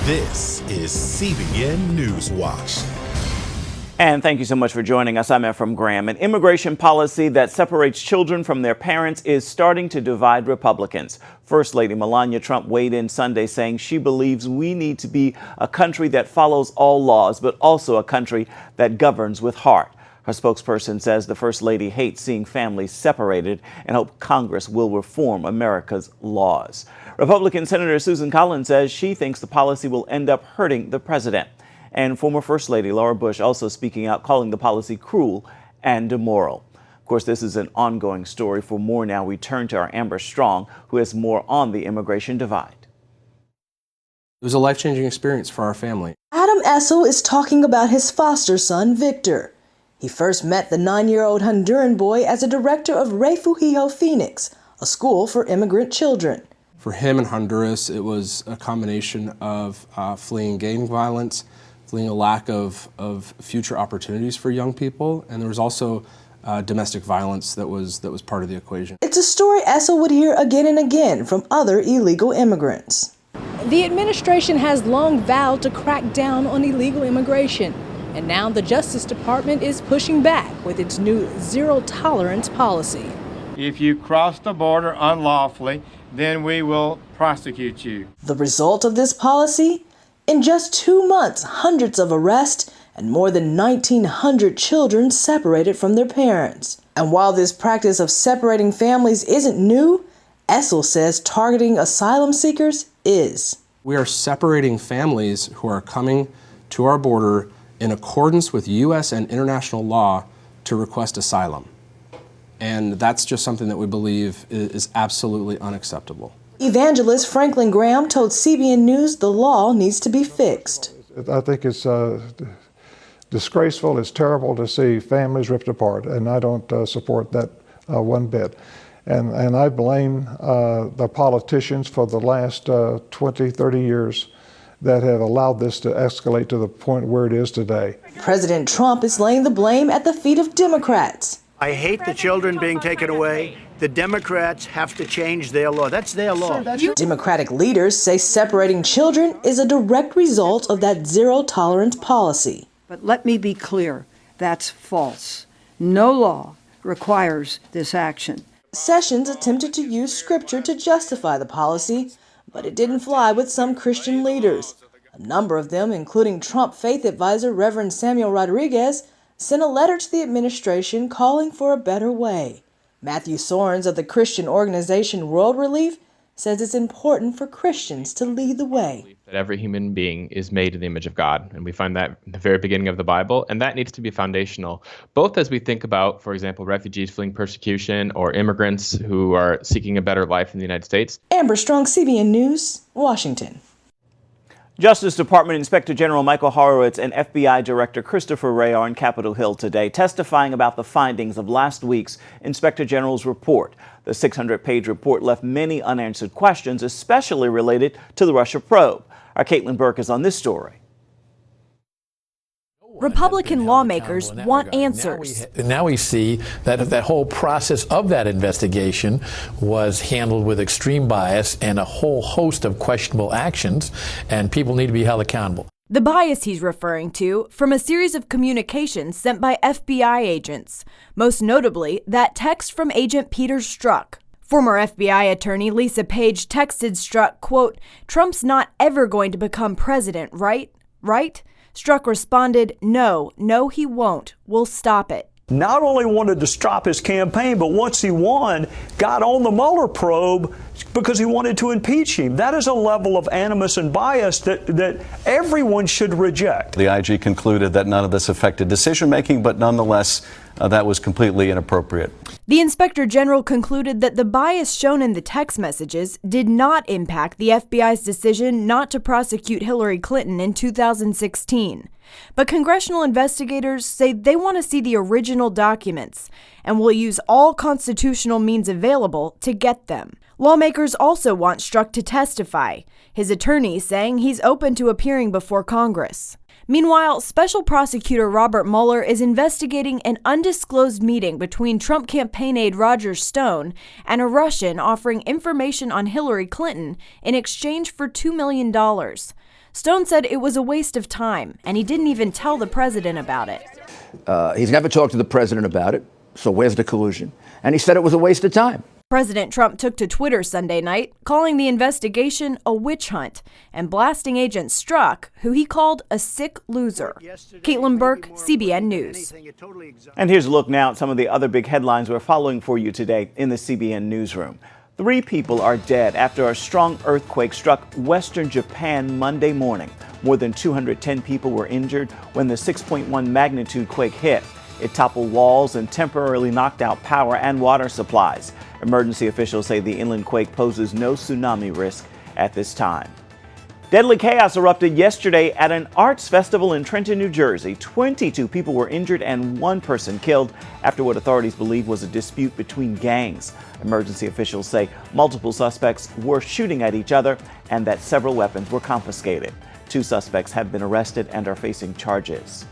This is CBN NewsWatch. And thank you so much for joining us. I'm Ephraim Graham. An immigration policy that separates children from their parents is starting to divide Republicans. First Lady Melania Trump weighed in Sunday saying she believes we need to be a country that follows all laws, but also a country that governs with heart. Her spokesperson says the First Lady hates seeing families separated and hopes Congress will reform America's laws. Republican Senator Susan Collins says she thinks the policy will end up hurting the president. And former First Lady Laura Bush also speaking out, calling the policy cruel and immoral. Of course, this is an ongoing story. For more now, we turn to our Amber Strong, who has more on the immigration divide. It was a life-changing experience for our family. Adam Essel is talking about his foster son, Victor. He first met the 9-year-old Honduran boy as a director of Refugio Phoenix, a school for immigrant children. For him in Honduras, it was a combination of fleeing gang violence, fleeing a lack of future opportunities for young people, and there was also domestic violence that was part of the equation. It's a story Essel would hear again and again from other illegal immigrants. The administration has long vowed to crack down on illegal immigration, and now the Justice Department is pushing back with its new zero-tolerance policy. If you cross the border unlawfully, then we will prosecute you. The result of this policy? In just 2 months, hundreds of arrests and more than 1,900 children separated from their parents. And while this practice of separating families isn't new, Essel says targeting asylum seekers is. We are separating families who are coming to our border in accordance with U.S. and international law to request asylum. And that's just something that we believe is absolutely unacceptable. Evangelist Franklin Graham told CBN News the law needs to be fixed. I think it's disgraceful, it's terrible to see families ripped apart, and I don't support that one bit. And I blame the politicians for the last 20, 30 years that have allowed this to escalate to the point where it is today. President Trump is laying the blame at the feet of Democrats. I hate the children being taken away. The Democrats have to change their law. That's their law. Democratic leaders say separating children is a direct result of that zero-tolerance policy. But let me be clear, that's false. No law requires this action. Sessions attempted to use scripture to justify the policy, but it didn't fly with some Christian leaders. A number of them, including Trump faith advisor Reverend Samuel Rodriguez, sent a letter to the administration calling for a better way. Matthew Sorens of the Christian organization World Relief says it's important for Christians to lead the way. That every human being is made in the image of God, and we find that in the very beginning of the Bible, and that needs to be foundational, both as we think about, for example, refugees fleeing persecution or immigrants who are seeking a better life in the United States. Amber Strong, CBN News, Washington. Justice Department Inspector General Michael Horowitz and FBI Director Christopher Wray are on Capitol Hill today, testifying about the findings of last week's Inspector General's report. The 600-page report left many unanswered questions, especially related to the Russia probe. Our Caitlin Burke is on this story. Republican lawmakers want answers. Now we see that that whole process of that investigation was handled with extreme bias and a whole host of questionable actions, and people need to be held accountable. The bias he's referring to from a series of communications sent by FBI agents, most notably that text from Agent Peter Strzok. Former FBI attorney Lisa Page texted Strzok, quote, "Trump's not ever going to become president, right? Right?" Strzok responded, no, he won't. We'll stop it. Not only wanted to stop his campaign, but once he won, got on the Mueller probe because he wanted to impeach him. That is a level of animus and bias that everyone should reject. The IG concluded that none of this affected decision-making, but nonetheless, that was completely inappropriate. The Inspector General concluded that the bias shown in the text messages did not impact the FBI's decision not to prosecute Hillary Clinton in 2016. But congressional investigators say they want to see the original documents and will use all constitutional means available to get them. Lawmakers also want Strzok to testify, his attorney saying he's open to appearing before Congress. Meanwhile, Special Prosecutor Robert Mueller is investigating an undisclosed meeting between Trump campaign aide Roger Stone and a Russian offering information on Hillary Clinton in exchange for $2 million. Stone said it was a waste of time, and he didn't even tell the president about it. He's never talked to the president about it, so where's the collusion? And he said it was a waste of time. President Trump took to Twitter Sunday night, calling the investigation a witch hunt and blasting Agent Strzok, who he called a sick loser. Caitlin Burke, CBN News. And here's a look now at some of the other big headlines we're following for you today in the CBN newsroom. 3 people are dead after a strong earthquake struck western Japan Monday morning. More than 210 people were injured when the 6.1 magnitude quake hit. It toppled walls and temporarily knocked out power and water supplies. Emergency officials say the inland quake poses no tsunami risk at this time. Deadly chaos erupted yesterday at an arts festival in Trenton, New Jersey. 22 people were injured and 1 person killed after what authorities believe was a dispute between gangs. Emergency officials say multiple suspects were shooting at each other and that several weapons were confiscated. 2 suspects have been arrested and are facing charges.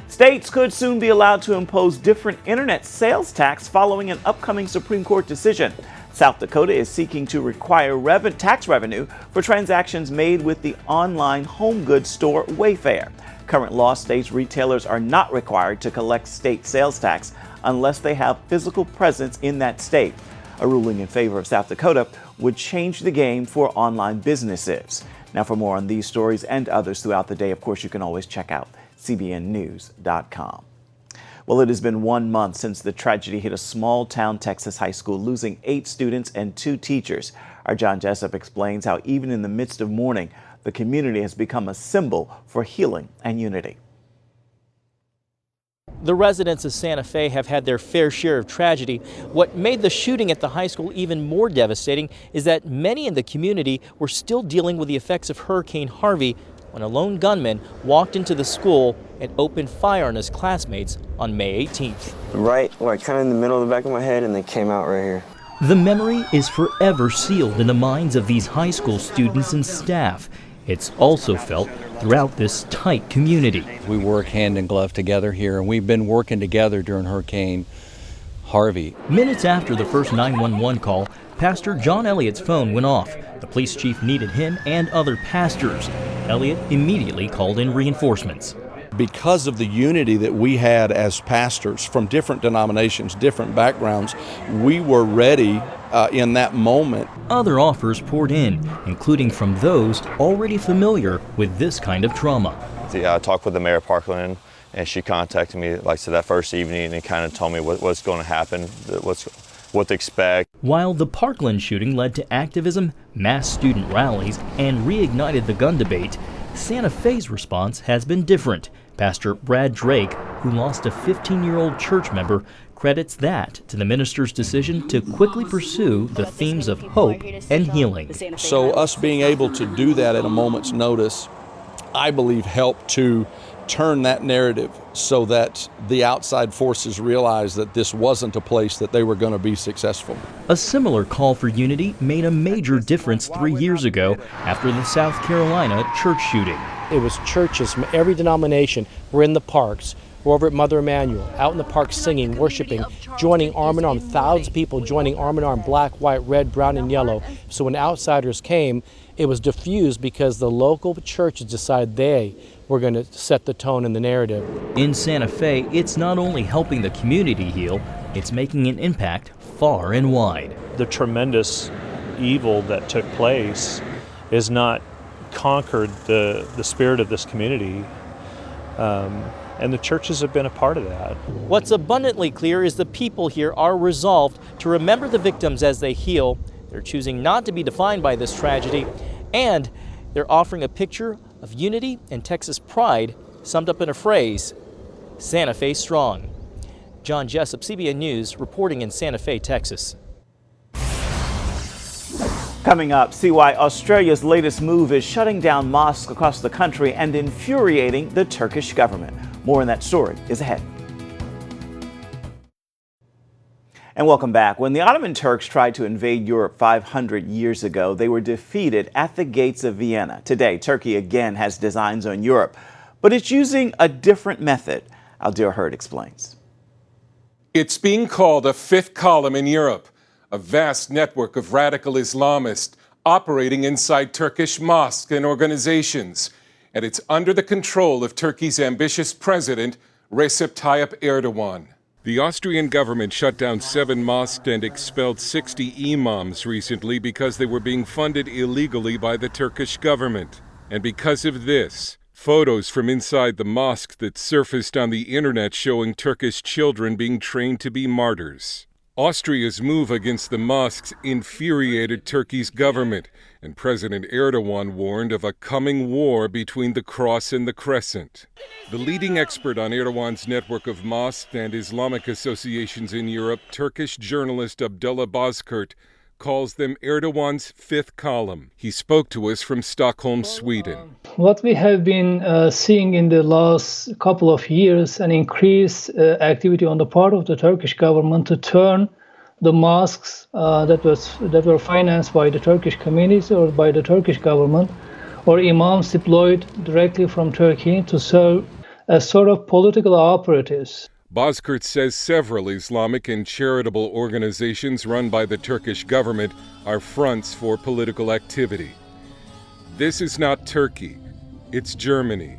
States could soon be allowed to impose different internet sales tax following an upcoming Supreme Court decision. South Dakota is seeking to require tax revenue for transactions made with the online home goods store Wayfair. Current law states retailers are not required to collect state sales tax unless they have physical presence in that state. A ruling in favor of South Dakota would change the game for online businesses. Now, for more on these stories and others throughout the day, of course, you can always check out CBNnews.com. Well, it has been 1 month since the tragedy hit a small-town Texas high school, losing 8 students and 2 teachers. Our John Jessup explains how even in the midst of mourning, the community has become a symbol for healing and unity. The residents of Santa Fe have had their fair share of tragedy. What made the shooting at the high school even more devastating is that many in the community were still dealing with the effects of Hurricane Harvey when a lone gunman walked into the school and opened fire on his classmates on May 18th. Right, kind of in the middle of the back of my head, and they came out right here. The memory is forever sealed in the minds of these high school students and staff. It's also felt throughout this tight community. We work hand in glove together here, and we've been working together during Hurricane Harvey. Minutes after the first 911 call, Pastor John Elliott's phone went off. The police chief needed him and other pastors. Elliott immediately called in reinforcements. Because of the unity that we had as pastors from different denominations, different backgrounds, we were ready in that moment. Other offers poured in, including from those already familiar with this kind of trauma. I talked with the mayor of Parkland, and she contacted me that first evening and kind of told me what's going to happen, what to expect. While the Parkland shooting led to activism, mass student rallies, and reignited the gun debate, Santa Fe's response has been different. Pastor Brad Drake, who lost a 15-year-old church member, credits that to the minister's decision to quickly pursue the themes of hope and healing. So us being able to do that at a moment's notice, I believe, helped to turn that narrative so that the outside forces realized that this wasn't a place that they were going to be successful. A similar call for unity made a major difference 3 years ago after the South Carolina church shooting. It was churches from every denomination were in the parks. We're over at Mother Emanuel, out in the park singing, worshiping, joining arm in arm, thousands of people joining arm in arm, black, white, red, brown, and yellow. So when outsiders came, it was diffused because the local churches decided they were going to set the tone and the narrative. In Santa Fe, it's not only helping the community heal, it's making an impact far and wide. The tremendous evil that took place has not conquered the spirit of this community. And the churches have been a part of that. What's abundantly clear is the people here are resolved to remember the victims as they heal. They're choosing not to be defined by this tragedy, and they're offering a picture of unity and Texas pride summed up in a phrase, Santa Fe strong. John Jessup, CBN News, reporting in Santa Fe, Texas. Coming up, see why Australia's latest move is shutting down mosques across the country and infuriating the Turkish government. More on that story is ahead. And welcome back. When the Ottoman Turks tried to invade Europe 500 years ago, they were defeated at the gates of Vienna. Today, Turkey again has designs on Europe, but it's using a different method. Aldir Hurd explains. It's being called a fifth column in Europe, a vast network of radical Islamists operating inside Turkish mosques and organizations. and it's under the control of Turkey's ambitious president, Recep Tayyip Erdogan. The Austrian government shut down 7 mosques and expelled 60 imams recently because they were being funded illegally by the Turkish government. And because of this, photos from inside the mosque that surfaced on the internet showing Turkish children being trained to be martyrs. Austria's move against the mosques infuriated Turkey's government, and President Erdogan warned of a coming war between the Cross and the Crescent. The leading expert on Erdogan's network of mosques and Islamic associations in Europe, Turkish journalist Abdullah Bozkurt, calls them Erdogan's fifth column. He spoke to us from Stockholm, Sweden. What we have been seeing in the last couple of years, an increased activity on the part of the Turkish government to turn the mosques that were financed by the Turkish communities or by the Turkish government, or imams deployed directly from Turkey to serve as sort of political operatives. Bozkurt says several Islamic and charitable organizations run by the Turkish government are fronts for political activity. This is not Turkey, it's Germany.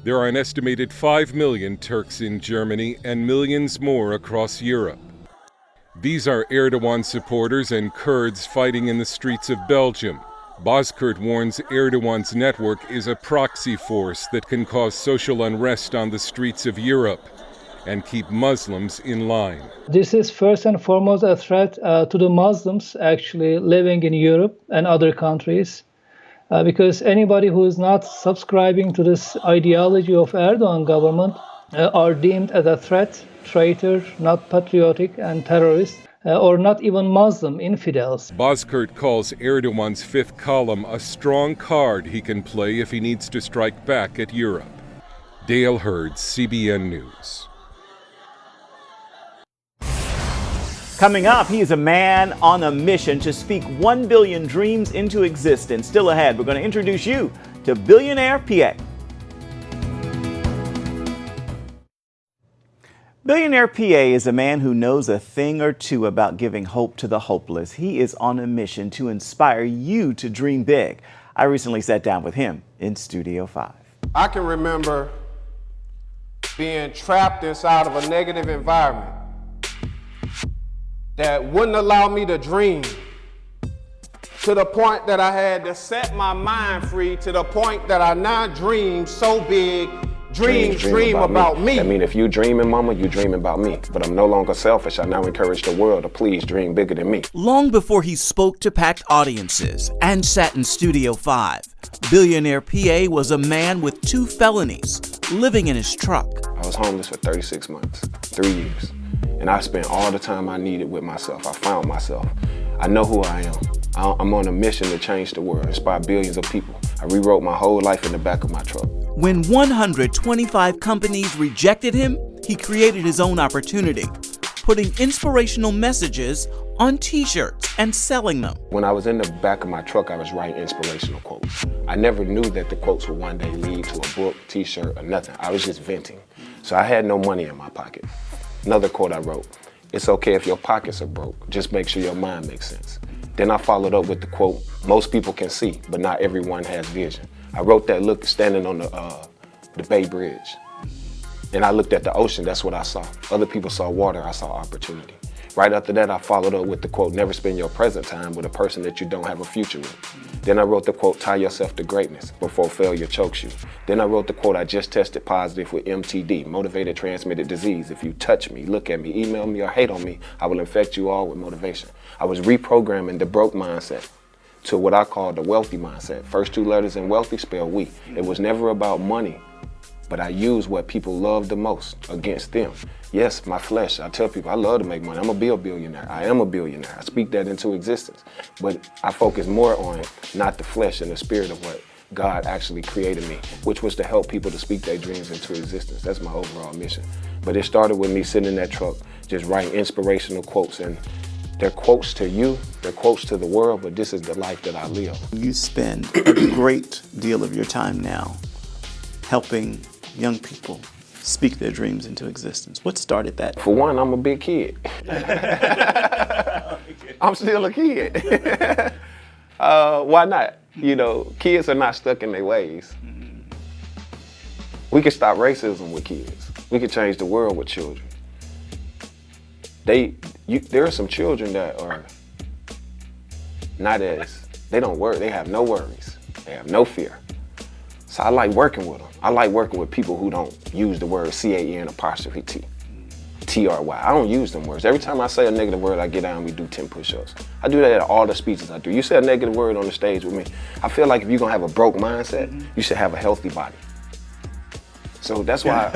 There are an estimated 5 million Turks in Germany and millions more across Europe. These are Erdogan supporters and Kurds fighting in the streets of Belgium. Bozkurt warns Erdogan's network is a proxy force that can cause social unrest on the streets of Europe and keep Muslims in line. This is first and foremost a threat to the Muslims actually living in Europe and other countries, because anybody who is not subscribing to this ideology of Erdogan government are deemed as a threat, traitor, not patriotic, and terrorist, or not even Muslim infidels. Bozkurt calls Erdogan's fifth column a strong card he can play if he needs to strike back at Europe. Dale Hurd, CBN News. Coming up, he is a man on a mission to speak 1 billion dreams into existence. Still ahead, we're going to introduce you to Billionaire PA. Billionaire PA is a man who knows a thing or two about giving hope to the hopeless. He is on a mission to inspire you to dream big. I recently sat down with him in Studio 5. I can remember being trapped inside of a negative environment that wouldn't allow me to dream, to the point that I had to set my mind free, to the point that I now dream so big. Dream about me. I mean, if you dreaming, mama, you dreaming about me. But I'm no longer selfish. I now encourage the world to please dream bigger than me. Long before he spoke to packed audiences and sat in Studio 5, Billionaire PA was a man with 2 felonies, living in his truck. I was homeless for 36 months, 3 years. And I spent all the time I needed with myself. I found myself. I know who I am. I'm on a mission to change the world, inspire billions of people. I rewrote my whole life in the back of my truck. When 125 companies rejected him, he created his own opportunity, putting inspirational messages on t-shirts and selling them. When I was in the back of my truck, I was writing inspirational quotes. I never knew that the quotes would one day lead to a book, t-shirt, or nothing. I was just venting. So I had no money in my pocket. Another quote I wrote, "It's okay if your pockets are broke, just make sure your mind makes sense." Then I followed up with the quote, "Most people can see, but not everyone has vision." I wrote that look standing on the Bay Bridge. And I looked at the ocean, that's what I saw. Other people saw water, I saw opportunity. Right after that, I followed up with the quote, "Never spend your present time with a person that you don't have a future with." Then I wrote the quote, "Tie yourself to greatness before failure chokes you." Then I wrote the quote, "I just tested positive with MTD, motivated transmitted disease. If you touch me, look at me, email me, or hate on me, I will infect you all with motivation." I was reprogramming the broke mindset to what I call the wealthy mindset. First 2 letters in wealthy spell we. It was never about money, but I used what people love the most against them. Yes, my flesh. I tell people I love to make money. I'm a billionaire. I am a billionaire. I speak that into existence. But I focus more on not the flesh and the spirit of what God actually created me, which was to help people to speak their dreams into existence. That's my overall mission. But it started with me sitting in that truck, just writing inspirational quotes. And they're quotes to you, they're quotes to the world, but this is the life that I live. You spend a great deal of your time now helping young people speak their dreams into existence. What started that? For one, I'm a big kid. I'm still a kid. Why not? You know, kids are not stuck in their ways. We can stop racism with kids. We can change the world with children. There are some children that are they don't worry, they have no worries. They have no fear. So I like working with them. I like working with people who don't use the word CAN''T, TRY. I don't use them words. Every time I say a negative word, I get down and we do 10 push-ups. I do that at all the speeches I do. You say a negative word on the stage with me, I feel like if you're gonna have a broke mindset, you should have a healthy body. So that's why,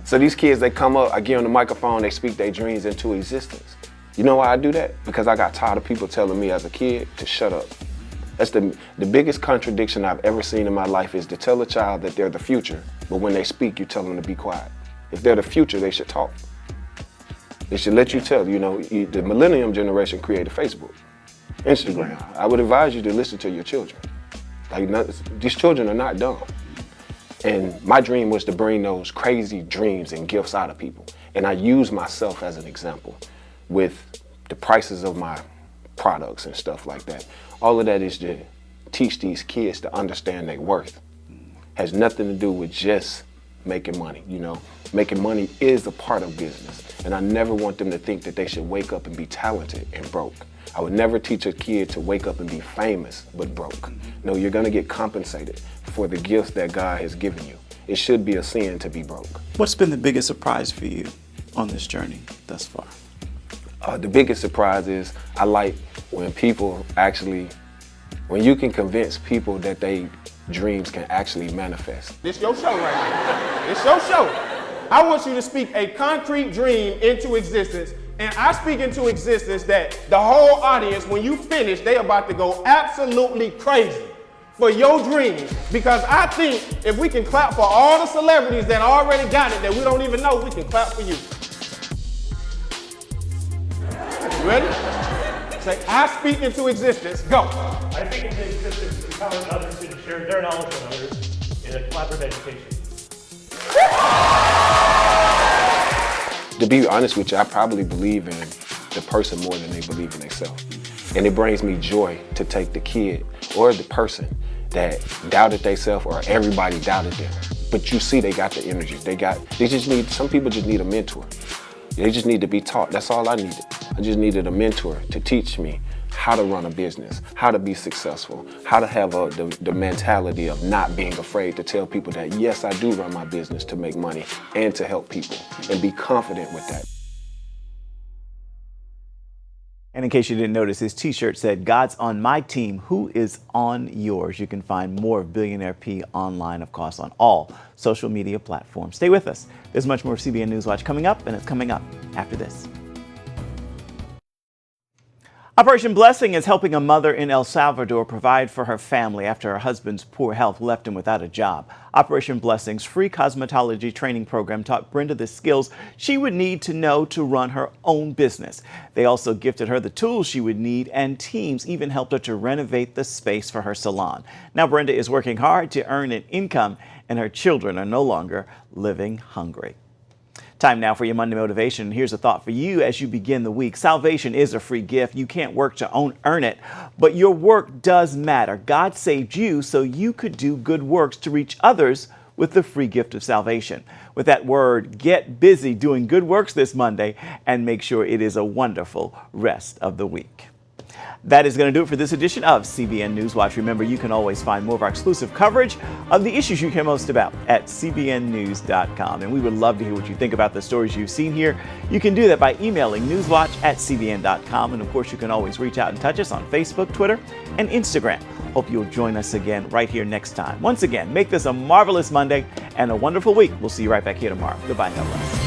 so these kids, they come up, I give them the microphone, they speak their dreams into existence. You know why I do that? Because I got tired of people telling me as a kid to shut up. That's the biggest contradiction I've ever seen in my life, is to tell a child that they're the future, but when they speak, you tell them to be quiet. If they're the future, they should talk. They should let you tell, the millennium generation created Facebook, Instagram. I would advise you to listen to your children. These children are not dumb. And my dream was to bring those crazy dreams and gifts out of people. And I use myself as an example with the prices of my products and stuff like that. All of that is to teach these kids to understand their worth. Has nothing to do with just making money, Making money is a part of business. And I never want them to think that they should wake up and be talented and broke. I would never teach a kid to wake up and be famous but broke. No, you're gonna get compensated for the gifts that God has given you. It should be a sin to be broke. What's been the biggest surprise for you on this journey thus far? The biggest surprise is I like when people when you can convince people that they dreams can actually manifest. This your show right now. It's your show. I want you to speak a concrete dream into existence. And I speak into existence that the whole audience, when you finish, they about to go absolutely crazy for your dreams. Because I think if we can clap for all the celebrities that already got it, that we don't even know, we can clap for you. You ready? Say, I speak into existence. Go. I speak into existence, empowering others to share their knowledge with others in a collaborative education. To be honest with you, I probably believe in the person more than they believe in themselves. And it brings me joy to take the kid or the person that doubted themselves, or everybody doubted them. But you see they got the energy. Some people just need a mentor. They just need to be taught. That's all I needed. I just needed a mentor to teach me how to run a business, how to be successful, how to have the mentality of not being afraid to tell people that, yes, I do run my business to make money and to help people, and be confident with that. And in case you didn't notice, his t-shirt said, "God's on my team, who is on yours?" You can find more of Billionaire P online, of course, on all social media platforms. Stay with us. There's much more CBN NewsWatch coming up, and it's coming up after this. Operation Blessing is helping a mother in El Salvador provide for her family after her husband's poor health left him without a job. Operation Blessing's free cosmetology training program taught Brenda the skills she would need to know to run her own business. They also gifted her the tools she would need, and teams even helped her to renovate the space for her salon. Now Brenda is working hard to earn an income, and her children are no longer living hungry. Time now for your Monday Motivation. Here's a thought for you as you begin the week. Salvation is a free gift. You can't work to earn it, but your work does matter. God saved you so you could do good works to reach others with the free gift of salvation. With that word, get busy doing good works this Monday and make sure it is a wonderful rest of the week. That is going to do it for this edition of CBN NewsWatch. Remember, you can always find more of our exclusive coverage of the issues you care most about at cbnnews.com. And we would love to hear what you think about the stories you've seen here. You can do that by emailing newswatch@cbn.com. And of course, you can always reach out and touch us on Facebook, Twitter, and Instagram. Hope you'll join us again right here next time. Once again, make this a marvelous Monday and a wonderful week. We'll see you right back here tomorrow. Goodbye. God bless.